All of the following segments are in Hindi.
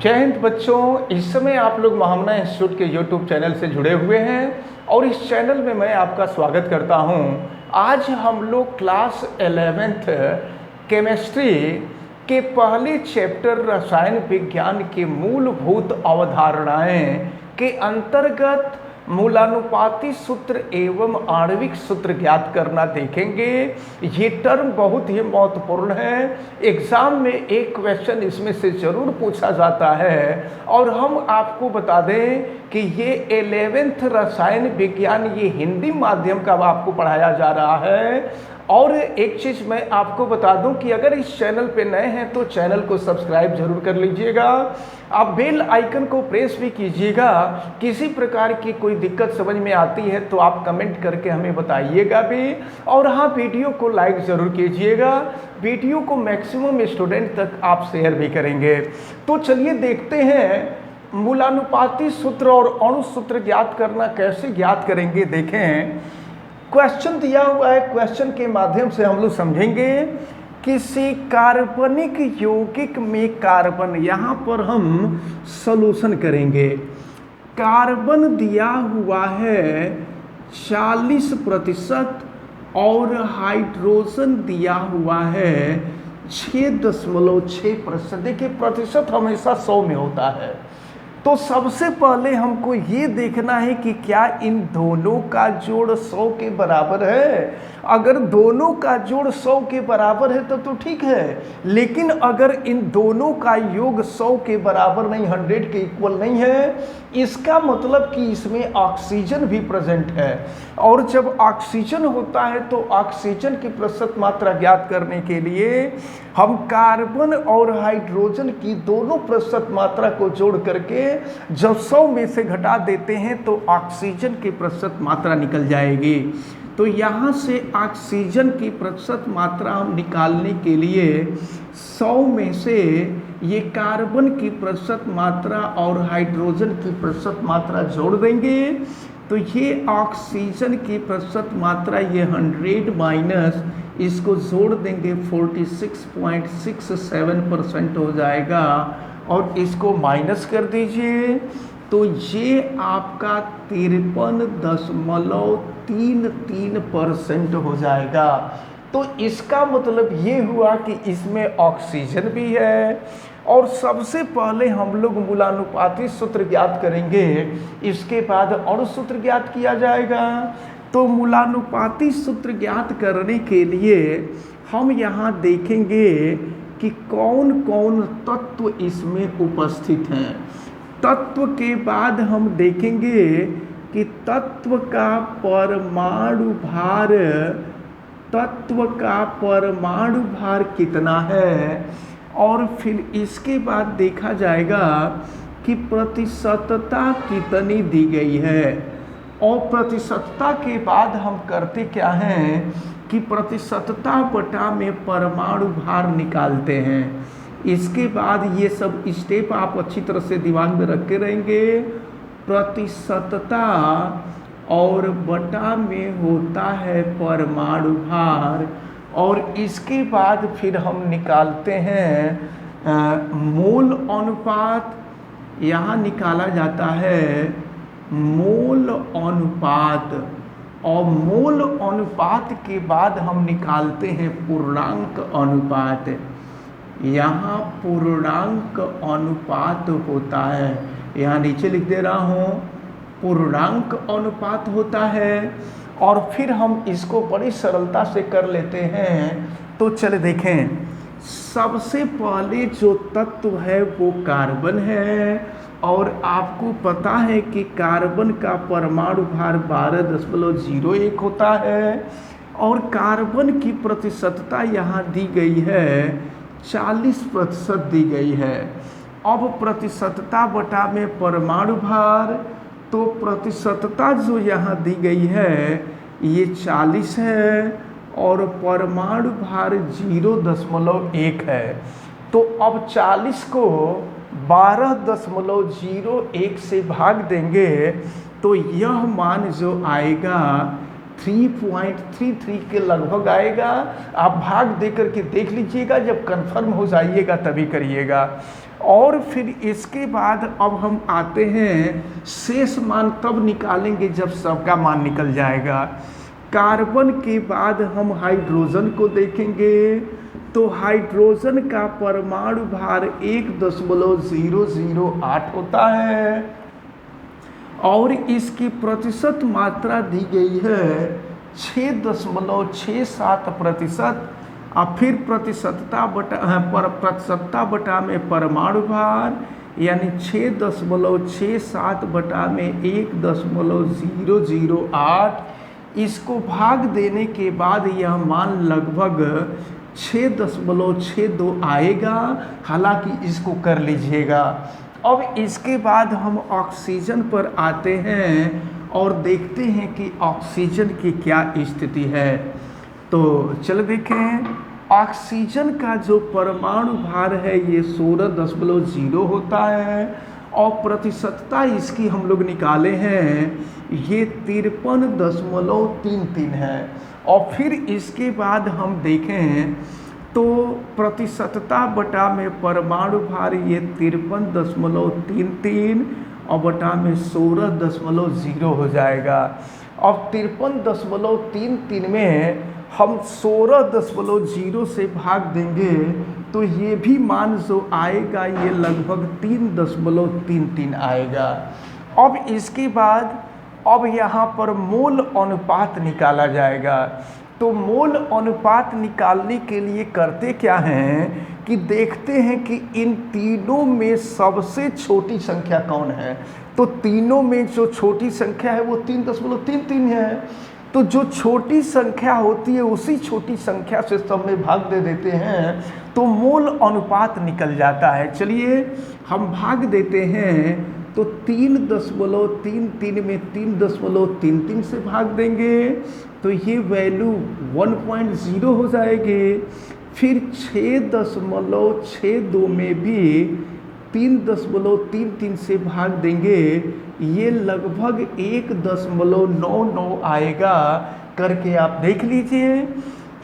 जय हिंद बच्चों, इस समय आप लोग महामना इंस्टीट्यूट के यूट्यूब चैनल से जुड़े हुए हैं और इस चैनल में मैं आपका स्वागत करता हूं। आज हम लोग क्लास 11th केमिस्ट्री के पहले चैप्टर रसायन विज्ञान के मूलभूत अवधारणाएं के अंतर्गत मूलानुपाती सूत्र एवं आणविक सूत्र ज्ञात करना देखेंगे। ये टर्म बहुत ही महत्वपूर्ण है। एग्जाम में एक क्वेश्चन इसमें से जरूर पूछा जाता है और हम आपको बता दें कि ये 11th रसायन विज्ञान ये हिंदी माध्यम का आपको पढ़ाया जा रहा है। और एक चीज़ मैं आपको बता दूं कि अगर इस चैनल पे नए हैं तो चैनल को सब्सक्राइब जरूर कर लीजिएगा। आप बेल आइकन को प्रेस भी कीजिएगा। किसी प्रकार की कोई दिक्कत समझ में आती है तो आप कमेंट करके हमें बताइएगा भी। और हाँ, वीडियो को लाइक ज़रूर कीजिएगा। वीडियो को मैक्सिमम स्टूडेंट तक आप शेयर भी करेंगे। तो चलिए देखते हैं मूलानुपाती सूत्र और अणु सूत्र ज्ञात करना कैसे ज्ञात करेंगे। देखें, क्वेश्चन दिया हुआ है, क्वेश्चन के माध्यम से हम लोग समझेंगे। किसी कार्बनिक यौगिक में कार्बन, यहाँ पर हम सॉल्यूशन करेंगे। कार्बन दिया हुआ है 40% और हाइड्रोजन दिया हुआ है 6.6%। देखिए, प्रतिशत हमेशा 100 में होता है। तो सबसे पहले हमको ये देखना है कि क्या इन दोनों का जोड़ 100 के बराबर है। अगर दोनों का जोड़ 100 के बराबर है तो ठीक है, लेकिन अगर इन दोनों का योग 100 के बराबर नहीं, 100 के इक्वल नहीं है, इसका मतलब कि इसमें ऑक्सीजन भी प्रेजेंट है। और जब ऑक्सीजन होता है तो ऑक्सीजन की प्रतिशत मात्रा ज्ञात करने के लिए हम कार्बन और हाइड्रोजन की दोनों प्रतिशत मात्रा को जोड़ करके जब 100 में से घटा देते हैं तो ऑक्सीजन की प्रतिशत मात्रा निकल जाएगी। तो यहाँ से ऑक्सीजन की प्रतिशत मात्रा हम निकालने के लिए 100 में से ये कार्बन की प्रतिशत मात्रा और हाइड्रोजन की प्रतिशत मात्रा जोड़ देंगे। तो ये ऑक्सीजन की प्रतिशत मात्रा ये 100 माइनस इसको जोड़ देंगे 46.67% हो जाएगा। और इसको माइनस कर दीजिए तो ये आपका 53.33% हो जाएगा। तो इसका मतलब ये हुआ कि इसमें ऑक्सीजन भी है। और सबसे पहले हम लोग मूलानुपाती सूत्र ज्ञात करेंगे, इसके बाद अणु सूत्र ज्ञात किया जाएगा। तो मूलानुपाती सूत्र ज्ञात करने के लिए हम यहाँ देखेंगे कि कौन कौन तत्व इसमें उपस्थित हैं। तत्व के बाद हम देखेंगे कि तत्व का परमाणु भार कितना है। और फिर इसके बाद देखा जाएगा कि प्रतिशतता कितनी दी गई है। और प्रतिशतता के बाद हम करते क्या हैं कि प्रतिशतता बटा में परमाणु भार निकालते हैं। इसके बाद ये सब स्टेप आप अच्छी तरह से दिमाग में रख के रहेंगे। प्रतिशतता और बटा में होता है परमाणु भार। और इसके बाद फिर हम निकालते हैं मोल अनुपात। यहाँ निकाला जाता है मोल अनुपात। और मोल अनुपात के बाद हम निकालते हैं पूर्णांक अनुपात। यहाँ पूर्णांक अनुपात होता है, यहाँ नीचे लिख दे रहा हूँ, पूर्णांक अनुपात होता है। और फिर हम इसको बड़ी सरलता से कर लेते हैं। तो चले देखें, सबसे पहले जो तत्व है वो कार्बन है। और आपको पता है कि कार्बन का परमाणु भार 12.01 होता है। और कार्बन की प्रतिशतता यहाँ दी गई है 40% दी गई है। अब प्रतिशतता बटा में परमाणु भार, तो प्रतिशतता जो यहाँ दी गई है ये 40 है और परमाणु भार 0.1 है। तो अब 40 को 12.01 से भाग देंगे तो यह मान जो आएगा 3.33 के लगभग आएगा। आप भाग दे करके देख लीजिएगा, जब कंफर्म हो जाइएगा तभी करिएगा। और फिर इसके बाद अब हम आते हैं शेष मान तब निकालेंगे जब सबका मान निकल जाएगा। कार्बन के बाद हम हाइड्रोजन को देखेंगे तो हाइड्रोजन का परमाणु भार 1.008 होता है और इसकी प्रतिशत मात्रा दी गई है 6.67%। और फिर प्रतिशतता बटा में परमाणु भार यानी 6.67 बटा में 1.008। इसको भाग देने के बाद यह मान लगभग 6.62 आएगा। हालांकि इसको कर लीजिएगा। अब इसके बाद हम ऑक्सीजन पर आते हैं और देखते हैं कि ऑक्सीजन की क्या स्थिति है। तो चल देखें, ऑक्सीजन का जो परमाणु भार है ये 16.0 होता है और प्रतिशतता इसकी हम लोग निकाले हैं ये 53.33 है। और फिर इसके बाद हम देखें तो प्रतिशतता बटा में परमाणु भार ये 53.33 और बटा में 16.0 हो जाएगा। अब 53.33 में हम 16.0 से भाग देंगे तो ये भी मान जो आएगा ये लगभग 3.33 आएगा। अब इसके बाद अब यहाँ पर मोल अनुपात निकाला जाएगा। तो मोल अनुपात निकालने के लिए करते क्या हैं कि देखते हैं कि इन तीनों में सबसे छोटी संख्या कौन है। तो तीनों में जो छोटी संख्या है वो 3.33 है। तो जो छोटी संख्या होती है उसी छोटी संख्या से सब में भाग दे देते हैं तो मोल अनुपात निकल जाता है। चलिए हम भाग देते हैं तो 3.33 में 3.33 से भाग देंगे तो ये वैल्यू 1.0 हो जाएगी। फिर 6.62 में भी 3.33 से भाग देंगे ये लगभग 1.99 आएगा करके आप देख लीजिए।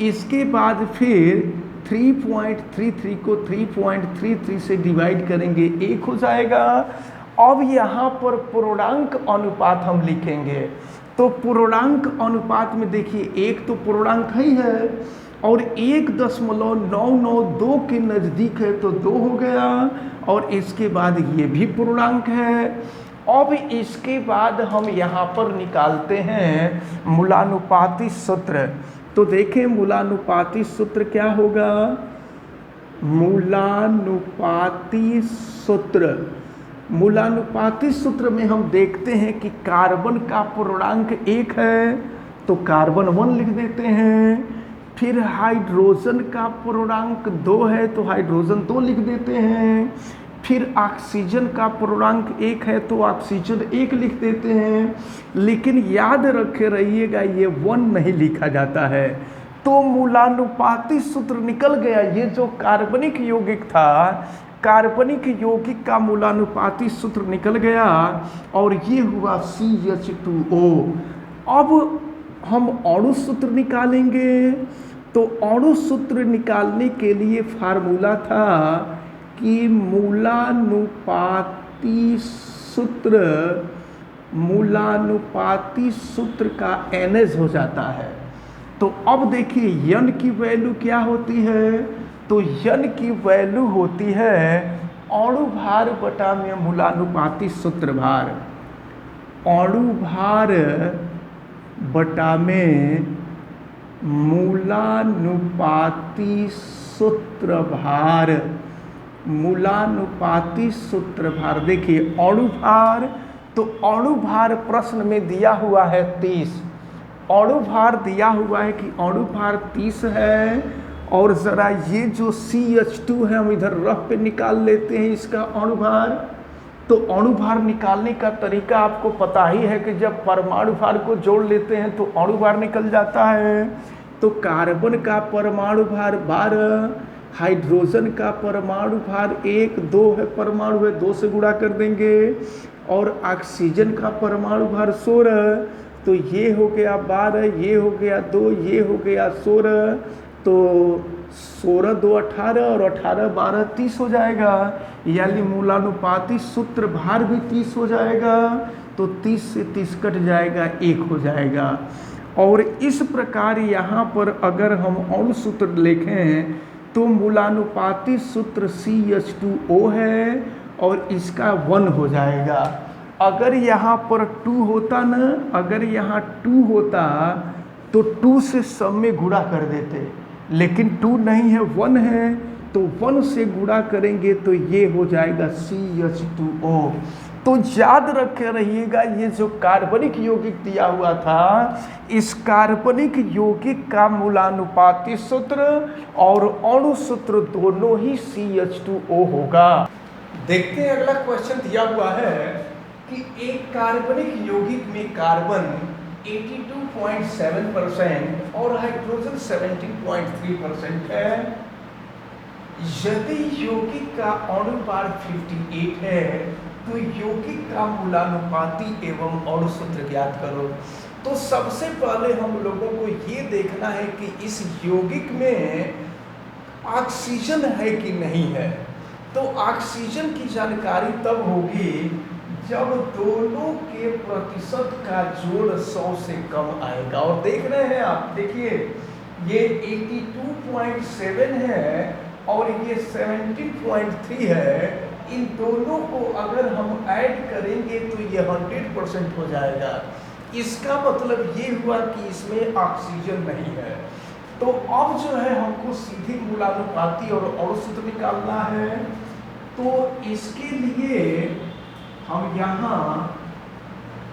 इसके बाद फिर 3.33 को 3.33 से डिवाइड करेंगे 1 हो जाएगा। अब यहाँ पर पूर्णांक अनुपात हम लिखेंगे तो पूर्णांक अनुपात में देखिए एक तो पूर्णांक ही है और 1.992 के नज़दीक है तो 2 हो गया और इसके बाद ये भी पूर्णांक है। अब इसके बाद हम यहाँ पर निकालते हैं मूलानुपाती सूत्र। तो देखें मूलानुपाती सूत्र क्या होगा। मूलानुपाती सूत्र में हम देखते हैं कि कार्बन का पूर्णांक 1 है तो कार्बन 1 लिख देते हैं। फिर हाइड्रोजन का पूर्णांक 2 है तो हाइड्रोजन 2 लिख देते हैं। फिर ऑक्सीजन का पूर्णांक 1 है तो ऑक्सीजन 1 लिख देते हैं। लेकिन याद रखे रहिएगा ये 1 नहीं लिखा जाता है। तो मूलानुपाती सूत्र निकल गया। ये जो कार्बनिक यौगिक था कार्बनिक यौगिक का मूलानुपाती सूत्र निकल गया और ये हुआ CH2O। अब हम अणु सूत्र निकालेंगे तो अणु सूत्र निकालने के लिए फार्मूला था कि मूलानुपाती सूत्र का NH हो जाता है। तो अब देखिए यन की वैल्यू क्या होती है। तो यन की वैल्यू होती है अणु भार बटा में मूलानुपाती सूत्र भार। अणु भार बटा में मूलानुपाती सूत्र भार। मूलानुपाती सूत्र भार देखिए अणु भार तो अणु भार प्रश्न में दिया हुआ है 30। अणु भार दिया हुआ है कि अणु भार 30 है। और ज़रा ये जो CH2 है हम इधर रफ पे निकाल लेते हैं इसका अणु भार। तो अणु भार निकालने का तरीका आपको पता ही है कि जब परमाणु भार को जोड़ लेते हैं तो अणु भार निकल जाता है। तो कार्बन का परमाणु भार 12, हाइड्रोजन का परमाणु भार 1, 2 है परमाणु है 2 से गुणा कर देंगे और ऑक्सीजन का परमाणु भार 16। तो ये हो गया 12, ये हो गया 2, ये हो गया 16। तो 16 2 18 और 18 12 30 हो जाएगा, यानी मूलानुपाती सूत्र भार भी 30 हो जाएगा। तो 30 से 30 कट जाएगा, 1 हो जाएगा। और इस प्रकार यहाँ पर अगर हम और सूत्र लिखें तो मूलानुपाती सूत्र CH2O है और इसका 1 हो जाएगा। अगर यहाँ पर 2 होता ना, अगर यहाँ 2 होता तो 2 से सब में गुणा कर देते, लेकिन 2 नहीं है, 1 है, तो 1 से गुणा करेंगे तो ये हो जाएगा CH2O। तो याद रखे रहिएगा, ये जो कार्बनिक यौगिक दिया हुआ था, इस कार्बनिक यौगिक का मूलानुपाती सूत्र और अणु सूत्र दोनों ही CH2O होगा। देखते हैं अगला क्वेश्चन दिया हुआ है कि एक कार्बनिक यौगिक में कार्बन 82.7% और हाइड्रोजन 17.3% है। यदि यौगिक का अणु भार 58 है तो यौगिक का मूलानुपाती एवं अणु सूत्र ज्ञात करो। तो सबसे पहले हम लोगों को ये देखना है कि इस यौगिक में ऑक्सीजन है कि नहीं है। तो ऑक्सीजन की जानकारी तब होगी जब दोनों के प्रतिशत का जोड़ 100 से कम आएगा। और देख रहे हैं आप, देखिए ये 82.7 है और ये 70.3 है। इन दोनों को अगर हम ऐड करेंगे तो ये 100% हो जाएगा। इसका मतलब ये हुआ कि इसमें ऑक्सीजन नहीं है। तो अब जो है हमको सीधी मूलानुपाती और अणु सूत्र निकालना है। तो इसके लिए हम यहाँ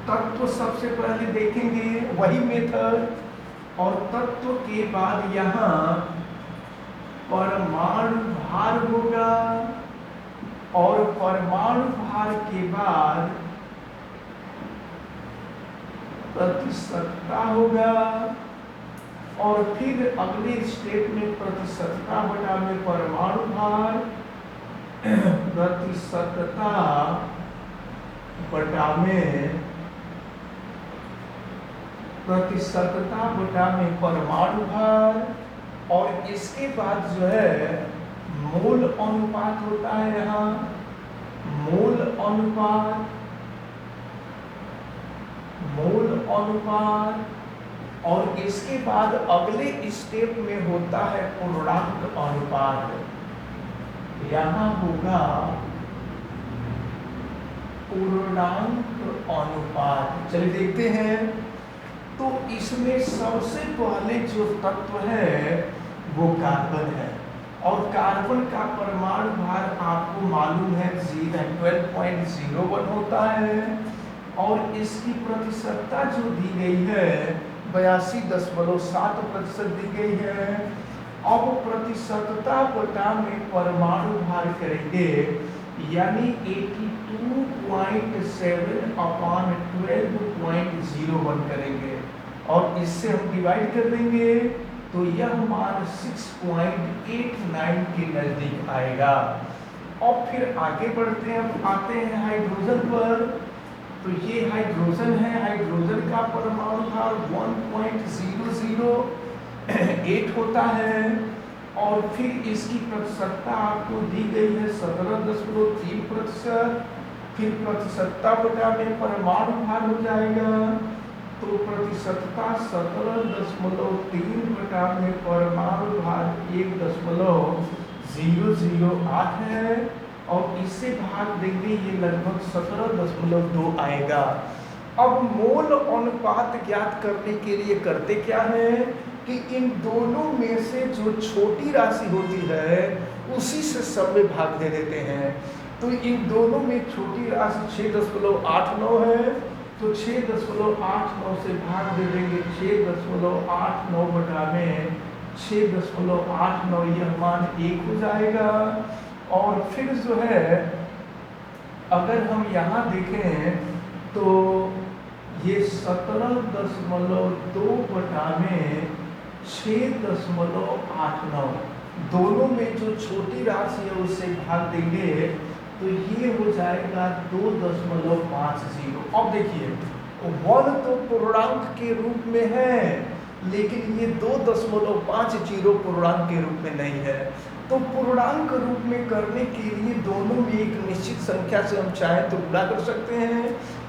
तत्व सबसे पहले देखेंगे, वही मेथड, और तत्व के बाद यहाँ परमाणु भार होगा और परमाणु भार के बाद प्रतिशतता होगा और फिर अगले स्टेप में प्रतिशतता बटा में परमाणु भार, प्रतिशतता बटा में प्रतिशतता बटा में परमाणु भार, और इसके बाद जो है मोल अनुपात होता है। यहाँ मोल अनुपात, मोल अनुपात, और इसके बाद अगले स्टेप में होता है पूर्णांक अनुपात। यहाँ होगा पूर्णांक अनुपात। चलिए देखते हैं। तो इसमें सबसे पहले जो तत्व है वो कार्बन है, और कार्बन का परमाणु भार आपको मालूम है 12.01 होता है, और इसकी प्रतिशतता जो दी गई है 82.7% दी गई है। अब प्रतिशतता बटा में परमाणु भार करेंगे, यानी 82.7/12.01 करेंगे, और इससे हम डिवाइड कर देंगे तो यह मान 6.89 के नजदीक आएगा। और फिर आगे बढ़ते हैं, हम आते हैं हाइड्रोजन पर। तो ये हाइड्रोजन है, हाइड्रोजन का परमाणु भार 1.008 होता है, और फिर इसकी प्रतिशतता आपको दी गई है 17.3%। फिर प्रतिशतता बटा में परमाणु भार हो जाएगा, तो प्रतिशतता 17.3 बटा में परमाणु भार 1.008 है, और इससे भाग देंगे ये लगभग 17.2 आएगा। अब मोल अनुपात ज्ञात करने के लिए करते क्या है कि इन दोनों में से जो छोटी राशि होती है उसी से सब में भाग दे देते हैं। तो इन दोनों में छोटी राशि 6.89 है, तो 6.89 से भाग दे देंगे 6.89 बटा में 6.89, यह मान 1 हो जाएगा। और फिर जो है अगर हम यहाँ देखें तो ये 17.2 बटा में 6.89, दोनों में जो छोटी राशि है उससे भाग देंगे तो ये हो जाएगा 2.50। अब देखिए 1 तो पूर्णांक के रूप में है, लेकिन ये 2.50 पूर्णांक के रूप में नहीं है। तो पूर्णांक रूप में करने के लिए दोनों में एक निश्चित संख्या से हम चाहें तो गुणा कर सकते हैं।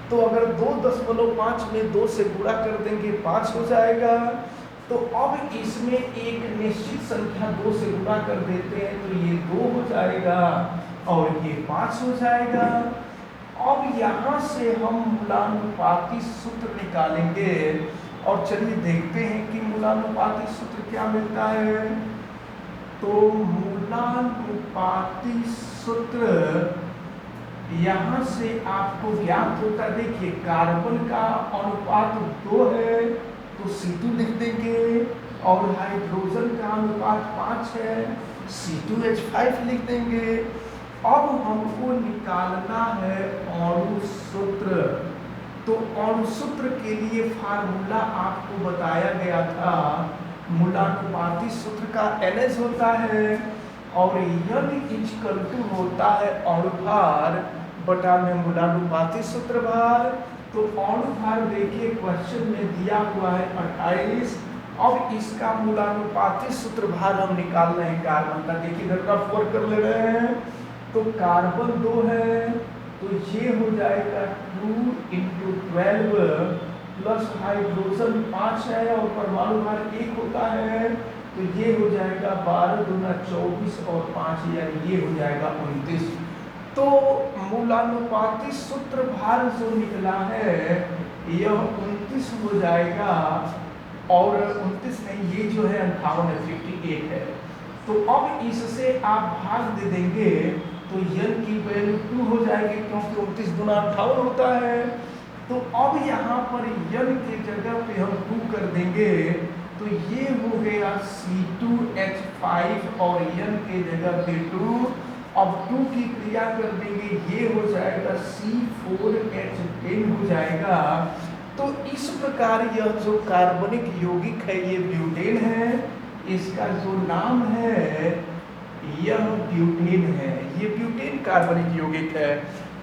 तो अगर 2.5 में 2 से गुणा कर देंगे 5 हो जाएगा। तो अब इसमें एक निश्चित संख्या 2 से गुणा कर देते हैं तो ये 2 हो जाएगा और ये 5 हो जाएगा। अब यहाँ से हम मूलानुपाती सूत्र निकालेंगे और चलिए देखते हैं कि मूलानुपाती सूत्र क्या मिलता है। तो मूलानुपाती सूत्र यहाँ से आपको ज्ञात होता है। देखिए कार्बन का अनुपात 2 है तो C2 लिख देंगे और हाइड्रोजन का अनुपात 5 है C2H5 लिख देंगे। अब हमको निकालना है अणु सूत्र। तो अणु सूत्र के लिए फार्मूला आपको बताया गया था। मूलानुपाती सूत्र का NH होता है और N होता है अणुभार बटा में मूलानुपाती सूत्र भार। तो अणुभार देखिए क्वेश्चन में दिया हुआ है 28। अब इसका मूलानुपाती सूत्र भार हम निकाल रहे हैं कार्बन का। देखिए इधर का 4 कर ले रहे हैं तो कार्बन 2 है तो ये हो जाएगा 2 × 12 प्लस हाइड्रोजन 5 है और परमाणु भार 1 होता है तो ये हो जाएगा 12 दूना 24 और 5 यानी ये हो जाएगा 29। तो मूलानुपाती सूत्र भार जो निकला है यह 29 हो जाएगा और 29 नहीं ये जो है 58 है 58 है। तो अब इससे आप भाग दे देंगे तो n की वैल्यू 2 हो जाएगी क्योंकि 29 गुना 58 होता है। तो अब यहाँ पर n के जगह पे हम 2 कर देंगे तो ये हो गया C2H5 और n के जगह पे 2। अब 2 की क्रिया कर देंगे ये हो जाएगा C4H10 हो जाएगा। तो इस प्रकार यह जो कार्बनिक यौगिक है ये ब्यूटेन है। इसका जो नाम है यह ब्यूटेन है। ये ब्यूटेन कार्बनिक यौगिक है।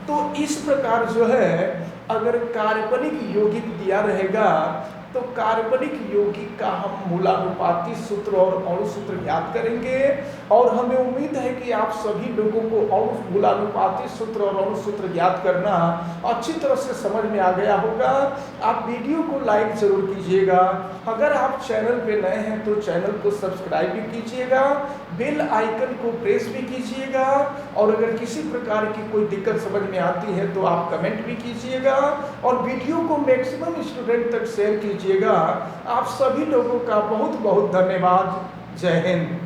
तो इस प्रकार जो है अगर कार्बनिक यौगिक दिया रहेगा तो कार्बनिक यौगिक का हम मूलानुपाती सूत्र और अणु सूत्र ज्ञात करेंगे। और हमें उम्मीद है कि आप सभी लोगों को अणु मूलानुपाती सूत्र और अणु सूत्र ज्ञात करना अच्छी तरह से समझ में आ गया होगा। आप वीडियो को लाइक जरूर कीजिएगा। अगर आप चैनल पे नए हैं तो चैनल को सब्सक्राइब भी कीजिएगा, बेल आइकन को प्रेस भी कीजिएगा। और अगर किसी प्रकार की कोई दिक्कत समझ में आती है तो आप कमेंट भी कीजिएगा और वीडियो को मैक्सिमम स्टूडेंट तक शेयर कीजिएगा। आप सभी लोगों का बहुत बहुत धन्यवाद। जय हिंद।